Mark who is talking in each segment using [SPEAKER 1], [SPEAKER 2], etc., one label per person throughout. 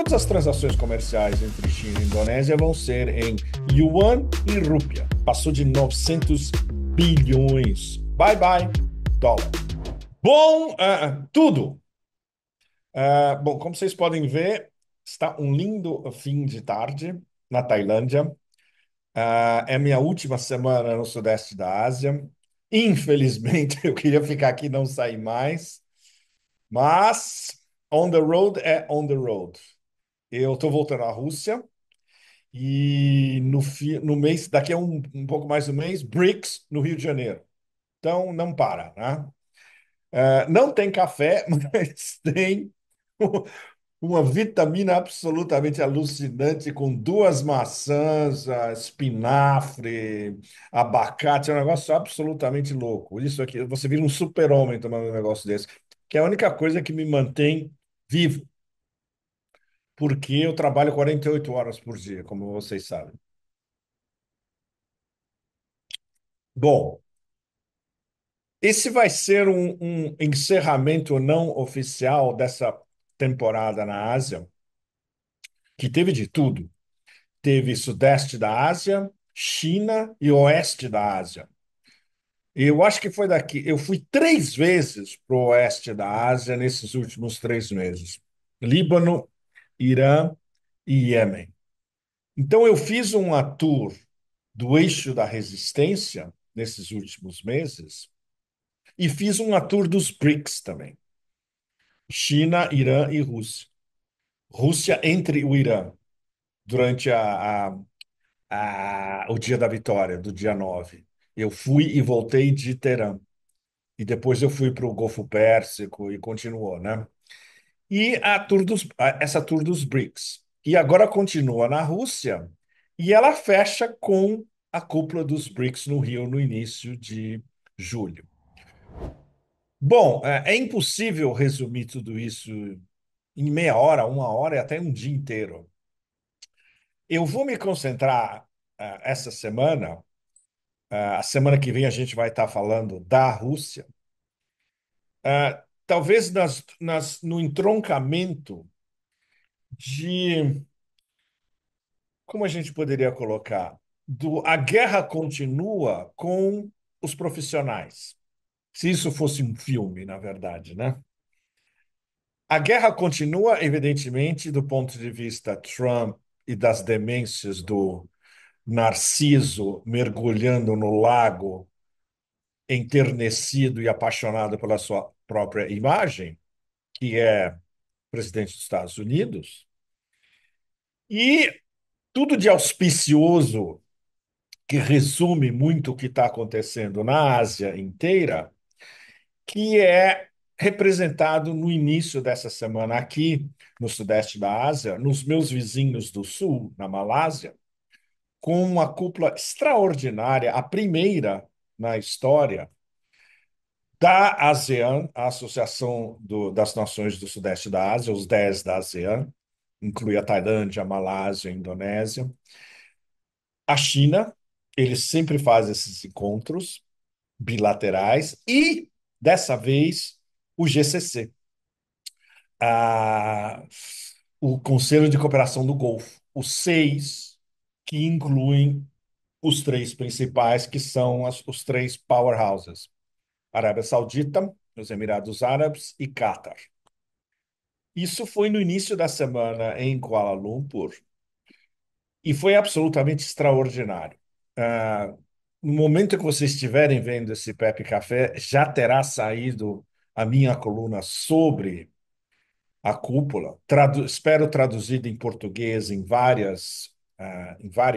[SPEAKER 1] Todas as transações comerciais entre China e Indonésia vão ser em yuan e rúpia. Passou de 900 bilhões. Bye bye, dólar. Bom, tudo. Bom, como vocês podem ver, está um lindo fim de tarde na Tailândia. É minha última semana no Sudeste da Ásia. Infelizmente, eu queria ficar aqui e não sair mais, mas on the road é on the road. Eu estou voltando à Rússia e no mês, daqui a um pouco mais do mês, BRICS no Rio de Janeiro. Então, não para, né? Não tem café, mas tem uma vitamina absolutamente alucinante com duas maçãs, espinafre, abacate, é um negócio absolutamente louco. Isso aqui, você vira um super-homem tomando um negócio desse, que é a única coisa que me mantém vivo, porque eu trabalho 48 horas por dia, como vocês sabem. Bom, esse vai ser um encerramento não oficial dessa temporada na Ásia, que teve de tudo. Teve Sudeste da Ásia, China e Oeste da Ásia. Eu acho que foi daqui. Eu fui 3 vezes para o Oeste da Ásia nesses últimos 3 meses: Líbano, Irã e Iêmen. Então, eu fiz uma tour do eixo da resistência nesses últimos meses e fiz uma tour dos BRICS também: China, Irã e Rússia. Rússia entre o Irã, durante o dia da vitória, do dia 9. Eu fui e voltei de Teherã. E depois eu fui para o Golfo Pérsico e continuou, né? E essa tour dos BRICS. E agora continua na Rússia e ela fecha com a cúpula dos BRICS no Rio no início de julho. Bom, é impossível resumir tudo isso em meia hora, uma hora e até um dia inteiro. Eu vou me concentrar essa semana. A semana que vem a gente vai estar falando da Rússia. Talvez no entroncamento de, como a gente poderia colocar, a guerra continua com os profissionais. Se isso fosse um filme, na verdade, né? A guerra continua, evidentemente, do ponto de vista Trump e das demências do Narciso mergulhando no lago, enternecido e apaixonado pela sua própria imagem, que é presidente dos Estados Unidos, e tudo de auspicioso que resume muito o que está acontecendo na Ásia inteira, que é representado no início dessa semana aqui no Sudeste da Ásia, nos meus vizinhos do Sul, na Malásia, com uma cúpula extraordinária, a primeira na história da ASEAN, a Associação das Nações do Sudeste da Ásia, os 10 da ASEAN, inclui a Tailândia, a Malásia, a Indonésia, a China. Eles sempre fazem esses encontros bilaterais e, dessa vez, o GCC, a, o Conselho de Cooperação do Golfo, os 6 que incluem os 3 principais, que são os 3 powerhouses: Arábia Saudita, os Emirados Árabes e Catar. Isso foi no início da semana em Kuala Lumpur e foi absolutamente extraordinário. Ah, no momento que vocês estiverem vendo esse Pepe Café, já terá saído a minha coluna sobre a cúpula. Espero traduzida em português em vários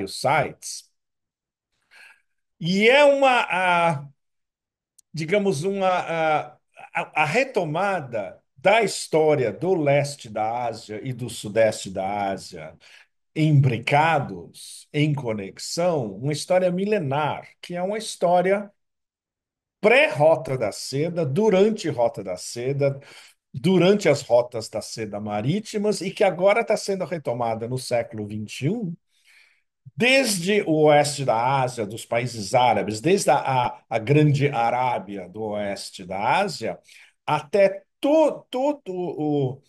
[SPEAKER 1] sites. E é digamos, a retomada da história do leste da Ásia e do sudeste da Ásia, imbricados em conexão, uma história milenar, que é uma história pré-Rota da Seda, durante Rota da Seda, durante as rotas da seda marítimas e que agora está sendo retomada no século XXI, desde o oeste da Ásia, dos países árabes, desde a Grande Arábia do oeste da Ásia, até todo o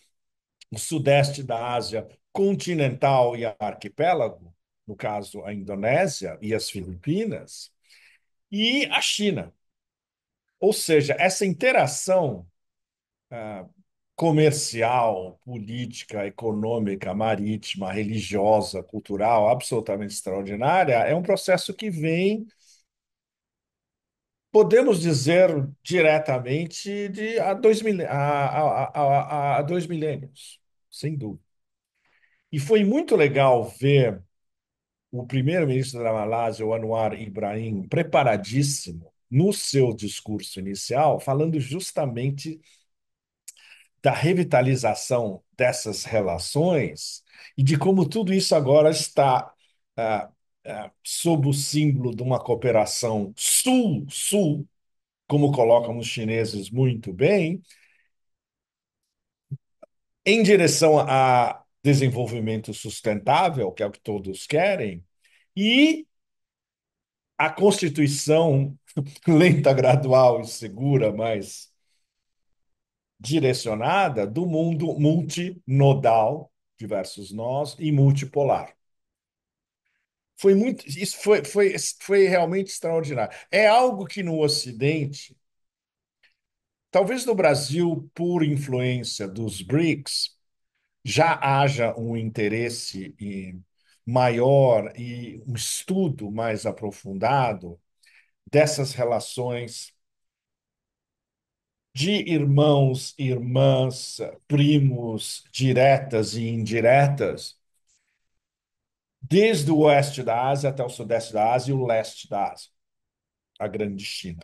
[SPEAKER 1] sudeste da Ásia continental e arquipélago, no caso a Indonésia e as Filipinas, e a China. Ou seja, essa interação ah, comercial, política, econômica, marítima, religiosa, cultural, absolutamente extraordinária, é um processo que vem, podemos dizer diretamente, há 2 milênios, sem dúvida. E foi muito legal ver o primeiro-ministro da Malásia, o Anwar Ibrahim, preparadíssimo no seu discurso inicial, falando justamente da revitalização dessas relações e de como tudo isso agora está sob o símbolo de uma cooperação sul-sul, como colocam os chineses muito bem, em direção a desenvolvimento sustentável, que é o que todos querem, e a constituição lenta, gradual e segura, mas direcionada do mundo multinodal, diversos nós, e multipolar. Isso foi realmente extraordinário. É algo que no Ocidente, talvez no Brasil, por influência dos BRICS, já haja um interesse maior e um estudo mais aprofundado dessas relações de irmãos, irmãs, primos, diretas e indiretas, desde o oeste da Ásia até o sudeste da Ásia e o leste da Ásia, a grande China.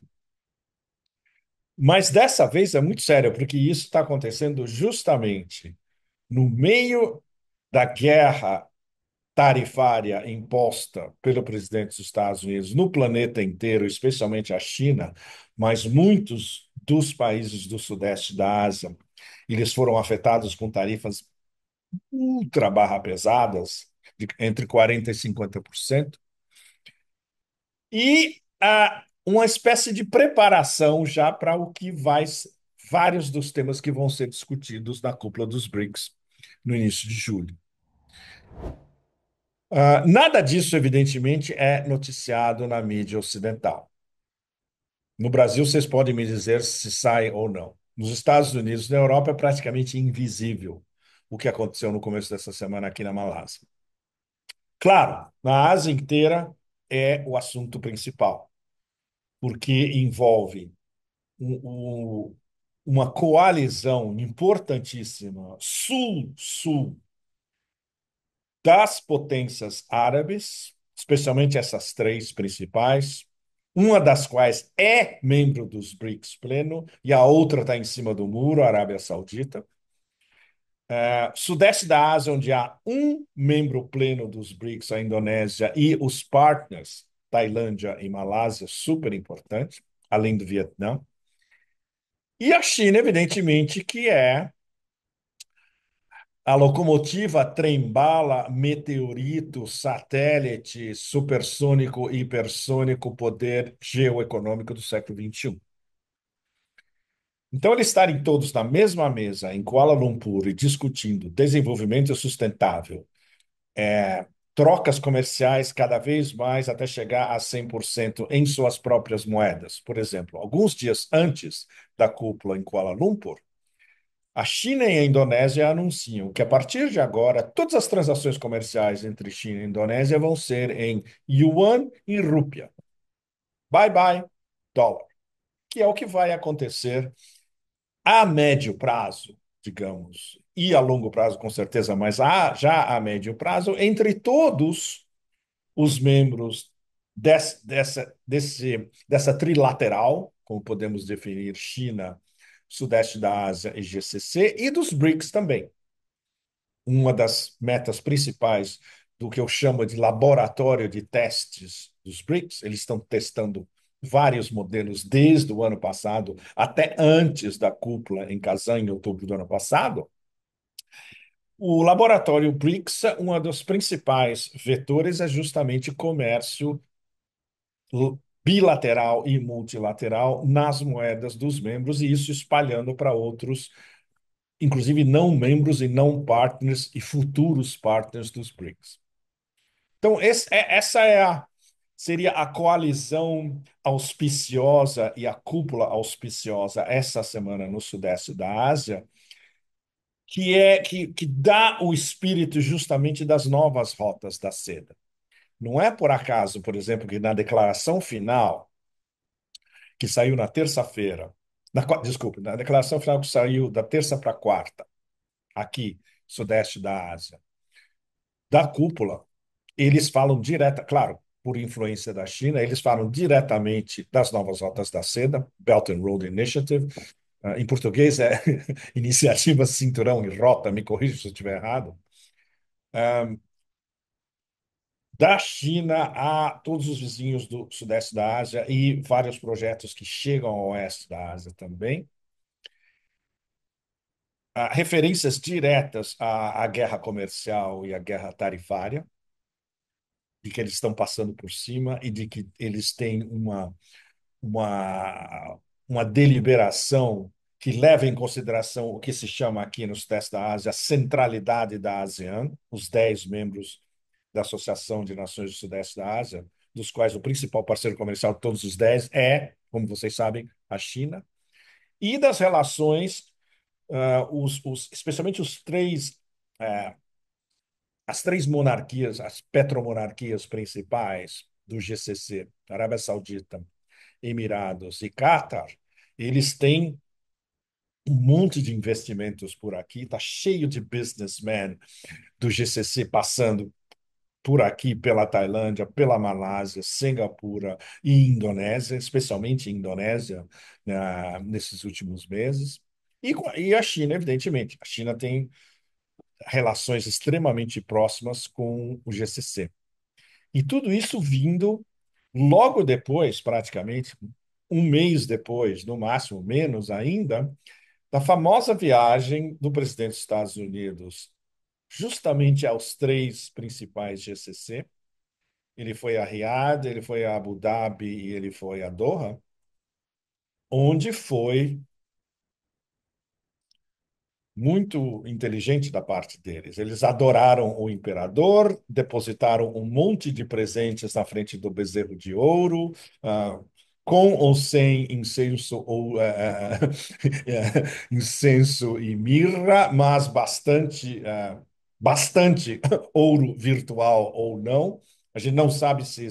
[SPEAKER 1] Mas dessa vez é muito sério, porque isso está acontecendo justamente no meio da guerra tarifária imposta pelo presidente dos Estados Unidos no planeta inteiro, especialmente a China, mas muitos dos países do sudeste da Ásia, eles foram afetados com tarifas ultra barra pesadas, entre 40% e 50%, e uma espécie de preparação já para o que vai vários dos temas que vão ser discutidos na cúpula dos BRICS no início de julho. Nada disso, evidentemente, é noticiado na mídia ocidental. No Brasil, vocês podem me dizer se sai ou não. Nos Estados Unidos, na Europa, é praticamente invisível o que aconteceu no começo dessa semana aqui na Malásia. Claro, na Ásia inteira é o assunto principal, porque envolve um- uma coalizão importantíssima sul-sul das potências árabes, especialmente essas três principais, uma das quais é membro dos BRICS pleno e a outra está em cima do muro, a Arábia Saudita. Sudeste da Ásia, onde há um membro pleno dos BRICS, a Indonésia, e os partners, Tailândia e Malásia, super importante, além do Vietnã. E a China, evidentemente, que é a locomotiva, trem-bala, meteorito, satélite, supersônico, hipersônico, poder geoeconômico do século XXI. Então, eles estarem todos na mesma mesa em Kuala Lumpur e discutindo desenvolvimento sustentável, trocas comerciais cada vez mais até chegar a 100% em suas próprias moedas. Por exemplo, alguns dias antes da cúpula em Kuala Lumpur, a China e a Indonésia anunciam que, a partir de agora, todas as transações comerciais entre China e Indonésia vão ser em yuan e rúpia. Bye bye, dólar. Que é o que vai acontecer a médio prazo, digamos, e a longo prazo, com certeza, mas já a médio prazo, entre todos os membros dessa trilateral, como podemos definir China, Sudeste da Ásia e GCC, e dos BRICS também. Uma das metas principais do que eu chamo de laboratório de testes dos BRICS, eles estão testando vários modelos desde o ano passado, até antes da cúpula em Kazan, em outubro do ano passado. O laboratório BRICS, um dos principais vetores é justamente comércio bilateral e multilateral nas moedas dos membros, e isso espalhando para outros inclusive não membros e não partners e futuros partners dos BRICS. Então, essa seria a coalizão auspiciosa e a cúpula auspiciosa essa semana no Sudeste da Ásia, que dá o espírito justamente das novas rotas da seda. Não é por acaso, por exemplo, que na declaração final, que saiu na terça-feira, desculpe, na declaração final que saiu da terça para quarta, aqui, Sudeste da Ásia, da cúpula, eles falam direta, claro, por influência da China, eles falam diretamente das novas rotas da seda, Belt and Road Initiative. Em português é Iniciativa Cinturão e Rota, me corrija se eu estiver errado. Da China a todos os vizinhos do Sudeste da Ásia e vários projetos que chegam ao Oeste da Ásia também. Referências diretas à guerra comercial e à guerra tarifária, de que eles estão passando por cima e de que eles têm uma, uma deliberação que leva em consideração o que se chama aqui no Sudeste da Ásia a centralidade da ASEAN, os 10 membros da Associação de Nações do Sudeste da Ásia, dos quais o principal parceiro comercial de todos os 10 é, como vocês sabem, a China, e das relações, especialmente uh, as três monarquias, as petromonarquias principais do GCC, Arábia Saudita, Emirados e Catar, eles têm um monte de investimentos por aqui, está cheio de businessmen do GCC passando por aqui, pela Tailândia, pela Malásia, Singapura e Indonésia, especialmente Indonésia, nesses últimos meses. E a China, evidentemente. A China tem relações extremamente próximas com o GCC. E tudo isso vindo logo depois, praticamente, um mês depois, no máximo, menos ainda, da famosa viagem do presidente dos Estados Unidos justamente aos três principais GCC. Ele foi a Riad, ele foi a Abu Dhabi e ele foi a Doha, onde foi muito inteligente da parte deles. Eles adoraram o imperador, depositaram um monte de presentes na frente do bezerro de ouro, com ou sem incenso ou incenso e mirra, mas bastante ouro virtual ou não. A gente não sabe se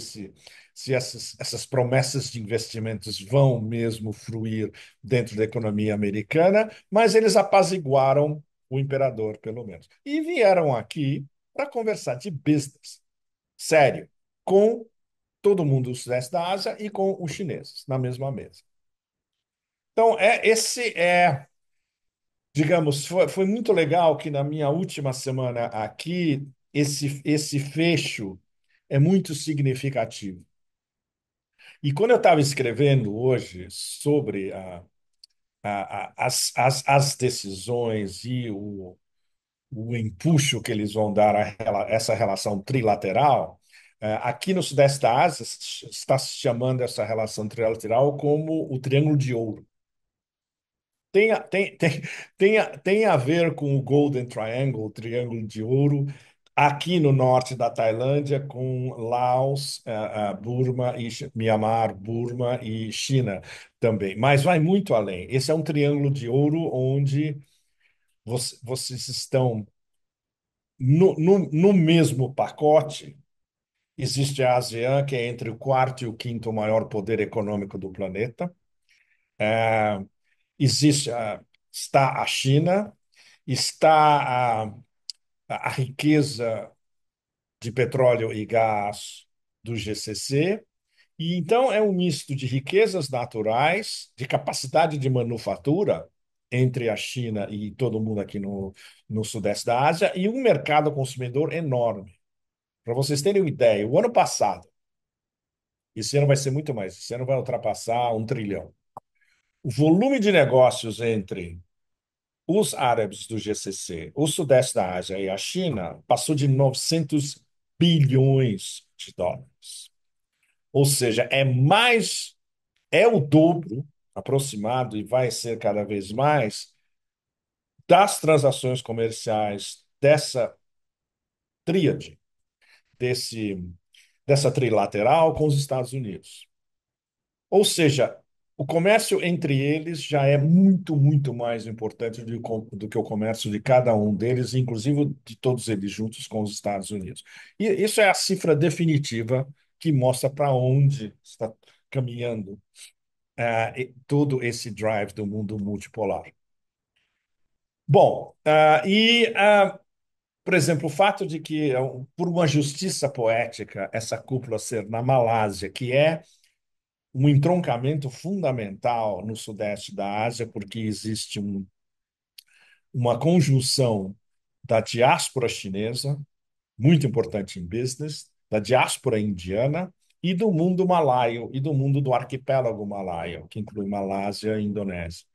[SPEAKER 1] essas promessas de investimentos vão mesmo fruir dentro da economia americana, mas eles apaziguaram o imperador, pelo menos. E vieram aqui para conversar de business, sério, com todo mundo do Sudeste da Ásia e com os chineses, na mesma mesa. Então, digamos, foi muito legal que na minha última semana aqui, esse fecho é muito significativo. E quando eu estava escrevendo hoje sobre as decisões e o empuxo que eles vão dar a essa relação trilateral, aqui no Sudeste da Ásia está se chamando essa relação trilateral como o Triângulo de Ouro. Tem a ver com o Golden Triangle, o Triângulo de Ouro, aqui no norte da Tailândia, com Laos, Burma e Myanmar, Burma e China também. Mas vai muito além. Esse é um triângulo de ouro onde vocês estão no mesmo pacote. Existe a ASEAN, que é entre o quarto e o quinto maior poder econômico do planeta. É, existe está a China, está a riqueza de petróleo e gás do GCC. E então é um misto de riquezas naturais, de capacidade de manufatura entre a China e todo mundo aqui no Sudeste da Ásia e um mercado consumidor enorme. Para vocês terem uma ideia, o ano passado, esse ano vai ser muito mais, esse ano vai ultrapassar 1 trilhão. O volume de negócios entre os árabes do GCC, o Sudeste da Ásia e a China passou de 900 bilhões de dólares. Ou seja, é o dobro aproximado e vai ser cada vez mais das transações comerciais dessa tríade, desse, dessa trilateral com os Estados Unidos. Ou seja, o comércio entre eles já é muito, muito mais importante do que o comércio de cada um deles, inclusive de todos eles juntos com os Estados Unidos. E isso é a cifra definitiva que mostra para onde está caminhando todo esse drive do mundo multipolar. Bom, por exemplo, o fato de que, por uma justiça poética, essa cúpula ser na Malásia, que é um entroncamento fundamental no sudeste da Ásia, porque existe uma conjunção da diáspora chinesa, muito importante em business, da diáspora indiana e do mundo malaio e do mundo do arquipélago malaio, que inclui Malásia e Indonésia.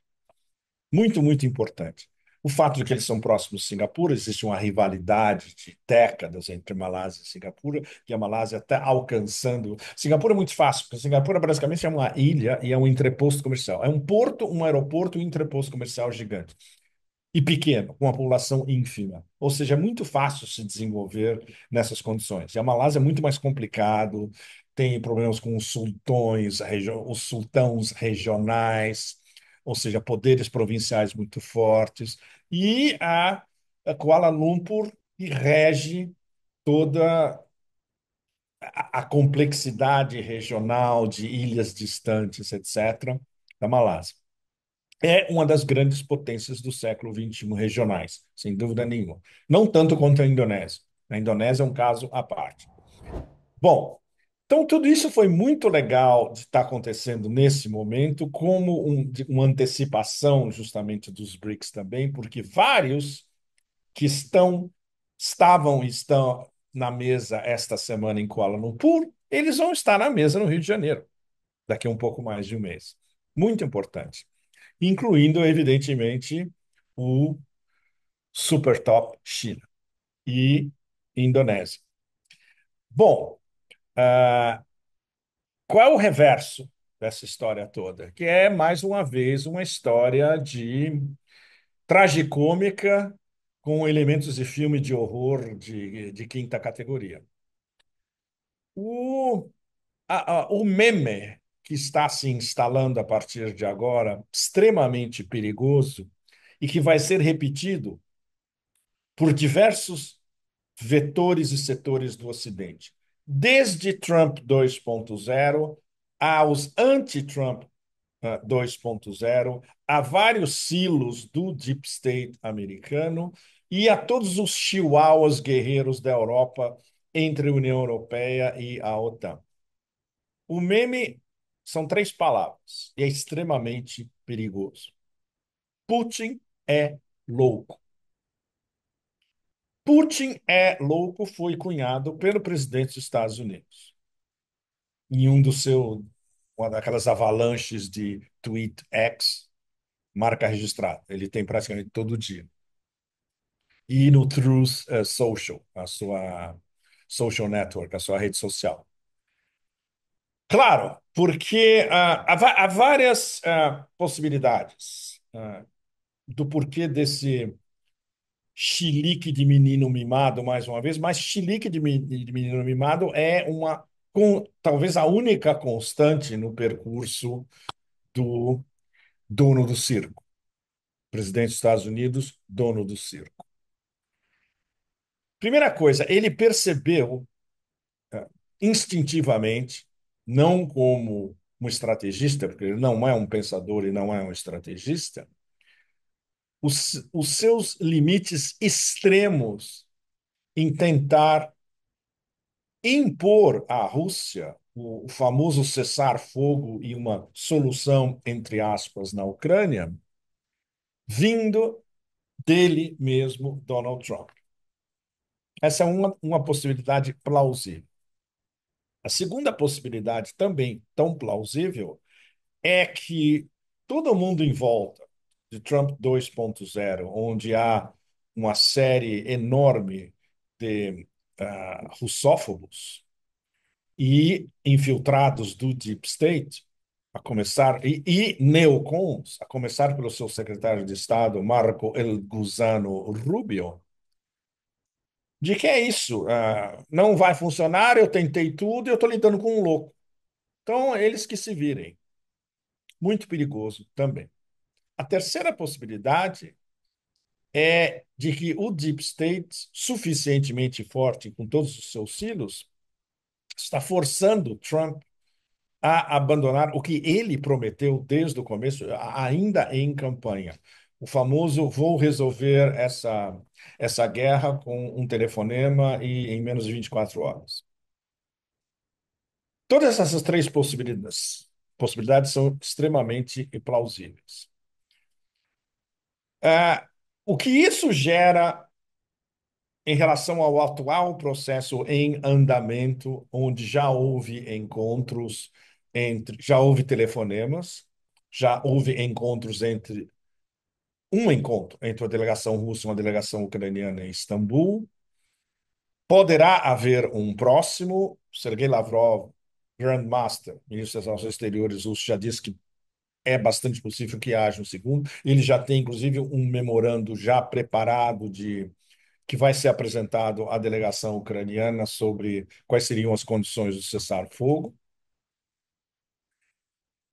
[SPEAKER 1] Muito, muito importante. O fato de que eles são próximos de Singapura, existe uma rivalidade de décadas entre Malásia e Singapura, e a Malásia está alcançando. Singapura é muito fácil, porque Singapura basicamente é uma ilha e é um entreposto comercial. É um porto, um aeroporto e um entreposto comercial gigante e pequeno, com uma população ínfima. Ou seja, é muito fácil se desenvolver nessas condições. E a Malásia é muito mais complicado, tem problemas com os sultões, os sultãos regionais, ou seja, poderes provinciais muito fortes, e a Kuala Lumpur que rege toda a complexidade regional de ilhas distantes, etc., da Malásia. É uma das grandes potências do século XXI regionais, sem dúvida nenhuma. Não tanto quanto a Indonésia. A Indonésia é um caso à parte. Bom, então tudo isso foi muito legal de estar acontecendo nesse momento, como uma antecipação justamente dos BRICS também, porque vários que estavam e estão na mesa esta semana em Kuala Lumpur, eles vão estar na mesa no Rio de Janeiro, daqui a um pouco mais de um mês. Muito importante, incluindo, evidentemente, o super top China e Indonésia. Bom, qual é o reverso dessa história toda? Que é, mais uma vez, uma história de tragicômica com elementos de filme de horror de quinta categoria. O, o meme que está se instalando a partir de agora, extremamente perigoso, e que vai ser repetido por diversos vetores e setores do Ocidente. Desde Trump 2.0 aos anti-Trump 2.0, a vários silos do deep state americano e a todos os chihuahuas guerreiros da Europa entre a União Europeia e a OTAN. O meme são três palavras e é extremamente perigoso. Putin é louco. Putin é louco foi cunhado pelo presidente dos Estados Unidos. Em uma daquelas avalanches de tweet X, marca registrada. Ele tem praticamente todo dia. E no Truth Social, a sua social network, a sua rede social. Claro, porque há várias possibilidades do porquê desse chilique de menino mimado, mais uma vez, mas chilique de menino mimado é talvez a única constante no percurso do dono do circo. Presidente dos Estados Unidos, dono do circo. Primeira coisa, ele percebeu instintivamente, não como um estrategista, porque ele não é um pensador e não é um estrategista, os seus limites extremos em tentar impor à Rússia o famoso cessar-fogo e uma solução, entre aspas, na Ucrânia, vindo dele mesmo, Donald Trump. Essa é uma possibilidade plausível. A segunda possibilidade, também tão plausível, é que todo mundo em volta de Trump 2.0, onde há uma série enorme de russófobos e infiltrados do Deep State, e neocons, a começar pelo seu secretário de Estado, Marco El Gusano Rubio, de que é isso, não vai funcionar, eu tentei tudo e eu estou lidando com um louco. Então, eles que se virem. Muito perigoso também. A terceira possibilidade é de que o Deep State, suficientemente forte com todos os seus silos, está forçando Trump a abandonar o que ele prometeu desde o começo, ainda em campanha. O famoso vou resolver essa guerra com um telefonema e em menos de 24 horas. Todas essas três possibilidades são extremamente plausíveis. Ah, o que isso gera em relação ao atual processo em andamento, onde já houve encontros já houve telefonemas, já houve encontros entre um encontro entre a delegação russa e uma delegação ucraniana em Istambul. Poderá haver um próximo. Sergei Lavrov, Grand Master, ministro das Relações Exteriores russo, já disse que é bastante possível que haja um segundo. Ele já tem, inclusive, um memorando já preparado que vai ser apresentado à delegação ucraniana sobre quais seriam as condições do cessar-fogo.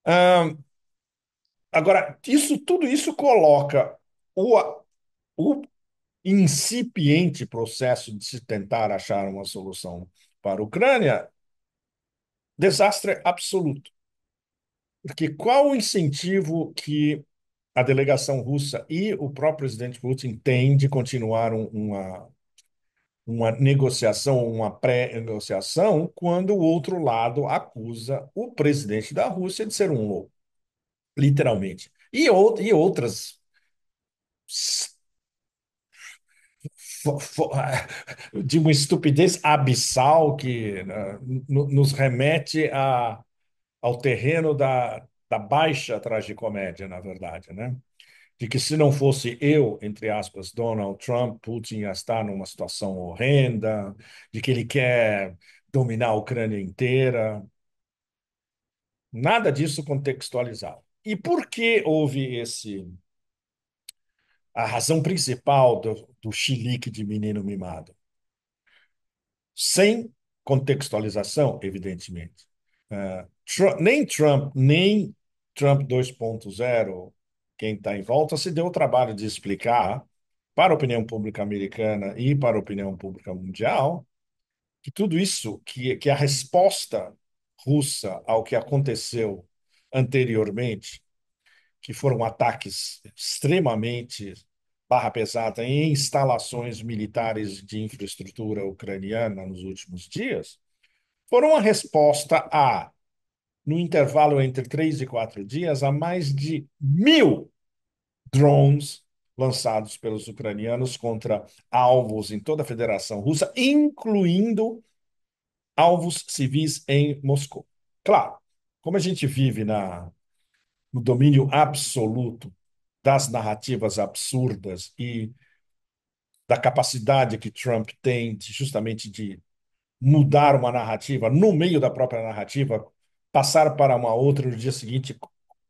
[SPEAKER 1] Ah, agora, tudo isso coloca o incipiente processo de se tentar achar uma solução para a Ucrânia, desastre absoluto. Porque qual o incentivo que a delegação russa e o próprio presidente Putin têm de continuar uma negociação, uma pré-negociação, quando o outro lado acusa o presidente da Rússia de ser um louco, literalmente. E outras de uma estupidez abissal que nos remete ao terreno da baixa tragicomédia, na verdade, né? De que se não fosse eu, entre aspas, Donald Trump, Putin ia estar numa situação horrenda, de que ele quer dominar a Ucrânia inteira. Nada disso contextualizado. E por que houve a razão principal do chilique de menino mimado? Sem contextualização, evidentemente. Nem Trump, nem Trump 2.0, quem está em volta, se deu o trabalho de explicar para a opinião pública americana e para a opinião pública mundial que tudo isso, que a resposta russa ao que aconteceu anteriormente, que foram ataques extremamente barra pesada em instalações militares de infraestrutura ucraniana nos últimos dias, foram uma resposta no intervalo entre 3 e 4 dias, a mais de 1.000 drones lançados pelos ucranianos contra alvos em toda a Federação Russa, incluindo alvos civis em Moscou. Claro, como a gente vive no domínio absoluto das narrativas absurdas e da capacidade que Trump tem justamente de mudar uma narrativa no meio da própria narrativa, passar para uma outra no dia seguinte,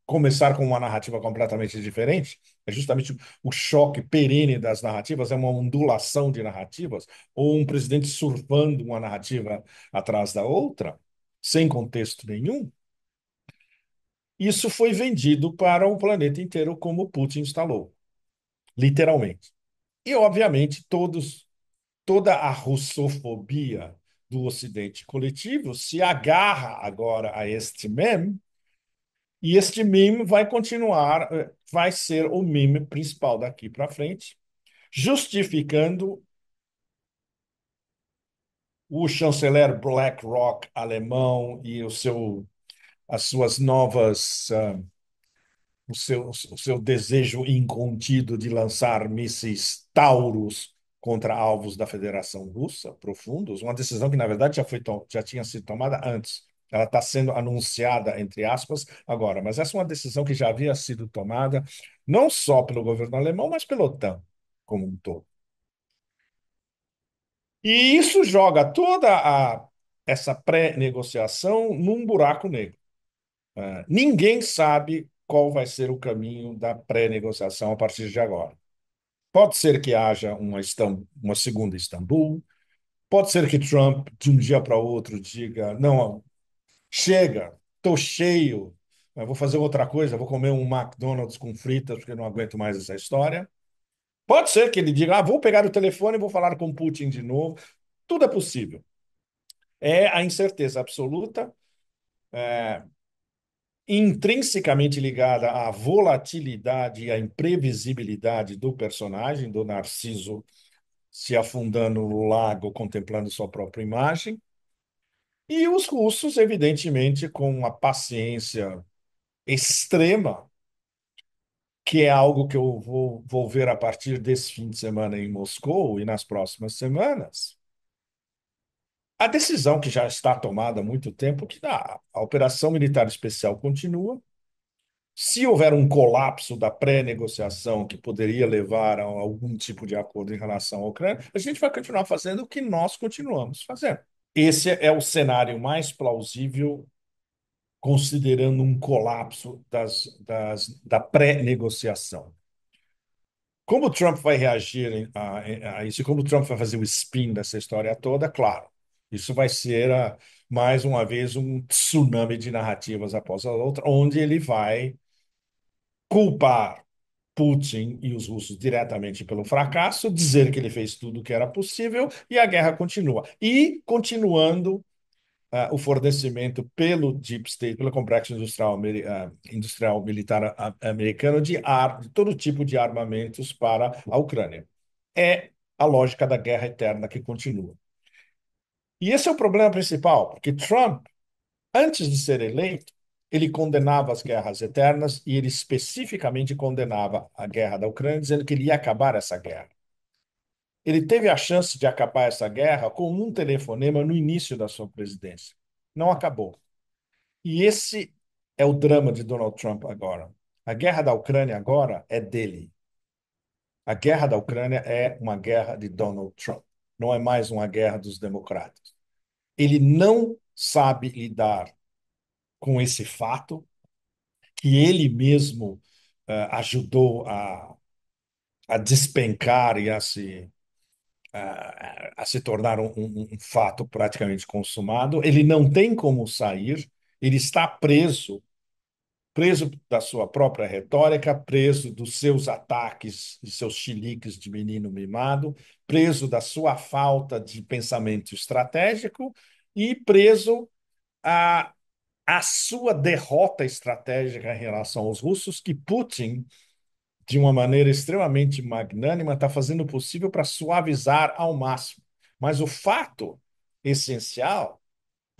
[SPEAKER 1] começar com uma narrativa completamente diferente, é justamente o choque perene das narrativas, é uma ondulação de narrativas, ou um presidente surfando uma narrativa atrás da outra, sem contexto nenhum. Isso foi vendido para o planeta inteiro como Putin instalou, literalmente. E, obviamente, toda a russofobia do Ocidente coletivo se agarra agora a este meme, e este meme vai continuar, vai ser o meme principal daqui para frente, justificando o chanceler BlackRock alemão e as suas novas o seu desejo incontido de lançar mísseis Taurus contra alvos da Federação Russa, profundos, uma decisão que, na verdade, já tinha sido tomada antes. Ela está sendo anunciada, entre aspas, agora. Mas essa é uma decisão que já havia sido tomada não só pelo governo alemão, mas pela OTAN como um todo. E isso joga essa pré-negociação num buraco negro. Ninguém sabe qual vai ser o caminho da pré-negociação a partir de agora. Pode ser que haja uma segunda Istambul, pode ser que Trump, de um dia para o outro, diga: não, chega, estou cheio, eu vou fazer outra coisa, vou comer um McDonald's com fritas, porque não aguento mais essa história. Pode ser que ele diga: vou pegar o telefone e vou falar com Putin de novo. Tudo é possível. É a incerteza absoluta, intrinsecamente ligada à volatilidade e à imprevisibilidade do personagem, do Narciso se afundando no lago, contemplando sua própria imagem. E os russos, evidentemente, com uma paciência extrema, que é algo que eu vou ver a partir desse fim de semana em Moscou e nas próximas semanas. A decisão que já está tomada há muito tempo, que a operação militar especial continua. Se houver um colapso da pré-negociação que poderia levar a algum tipo de acordo em relação à Ucrânia, a gente vai continuar fazendo o que nós continuamos fazendo. Esse é o cenário mais plausível, considerando um colapso da pré-negociação. Como o Trump vai reagir a isso, como o Trump vai fazer o spin dessa história toda, claro, isso vai ser, mais uma vez, um tsunami de narrativas após a outra, onde ele vai culpar Putin e os russos diretamente pelo fracasso, dizer que ele fez tudo o que era possível e a guerra continua. E continuando o fornecimento pelo Deep State, pelo complexo industrial militar americano de todo tipo de armamentos para a Ucrânia. É a lógica da guerra eterna que continua. E esse é o problema principal, porque Trump, antes de ser eleito, ele condenava as guerras eternas e ele especificamente condenava a guerra da Ucrânia, dizendo que ele ia acabar essa guerra. Ele teve a chance de acabar essa guerra com um telefonema no início da sua presidência. Não acabou. E esse é o drama de Donald Trump agora. A guerra da Ucrânia agora é dele. A guerra da Ucrânia é uma guerra de Donald Trump. Não é mais uma guerra dos democratas. Ele não sabe lidar com esse fato que ele mesmo ajudou a despencar e a se tornar um fato praticamente consumado. Ele não tem como sair, ele está preso da sua própria retórica, preso dos seus ataques e seus chiliques de menino mimado, preso da sua falta de pensamento estratégico e preso à, à sua derrota estratégica em relação aos russos, que Putin, de uma maneira extremamente magnânima, está fazendo o possível para suavizar ao máximo. Mas o fato essencial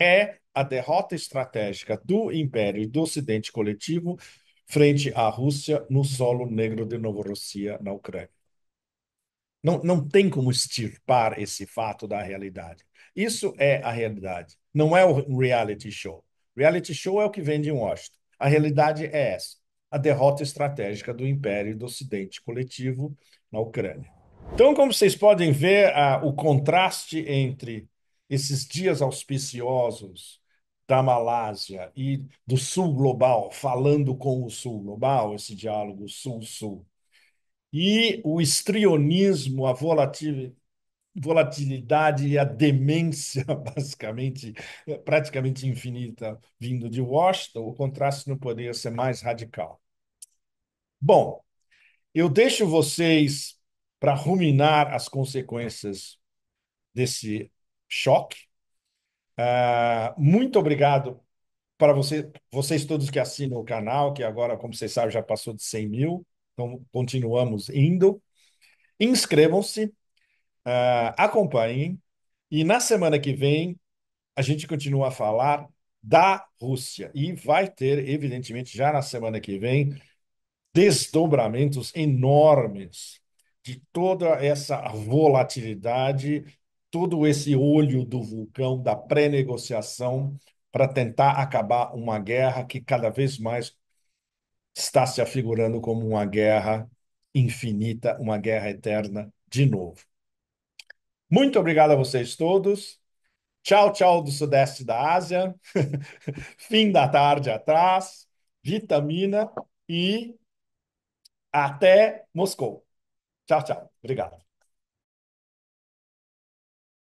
[SPEAKER 1] é a derrota estratégica do Império e do Ocidente coletivo frente à Rússia no solo negro de Novorossia, na Ucrânia. Não tem como extirpar esse fato da realidade. Isso é a realidade. Não é o reality show. Reality show é o que vende em Washington. A realidade é essa: a derrota estratégica do Império e do Ocidente coletivo na Ucrânia. Então, como vocês podem ver, o contraste entre esses dias auspiciosos da Malásia e do Sul Global, falando com o Sul Global, esse diálogo Sul-Sul, e o estrionismo, a volatilidade e a demência, basicamente, praticamente infinita, vindo de Washington, o contraste não poderia ser mais radical. Bom, eu deixo vocês para ruminar as consequências desse choque. Muito obrigado para vocês todos que assinam o canal, que agora, como vocês sabem, já passou de 100 mil. Então, continuamos indo. Inscrevam-se, acompanhem. E na semana que vem, a gente continua a falar da Rússia. E vai ter, evidentemente, já na semana que vem, desdobramentos enormes de toda essa volatilidade, todo esse olho do vulcão da pré-negociação para tentar acabar uma guerra que cada vez mais está se afigurando como uma guerra infinita, uma guerra eterna de novo. Muito obrigado a vocês todos Tchau, tchau do Sudeste da Ásia. Fim da tarde atrás. Vitamina e até Moscou. Tchau, tchau. Obrigado.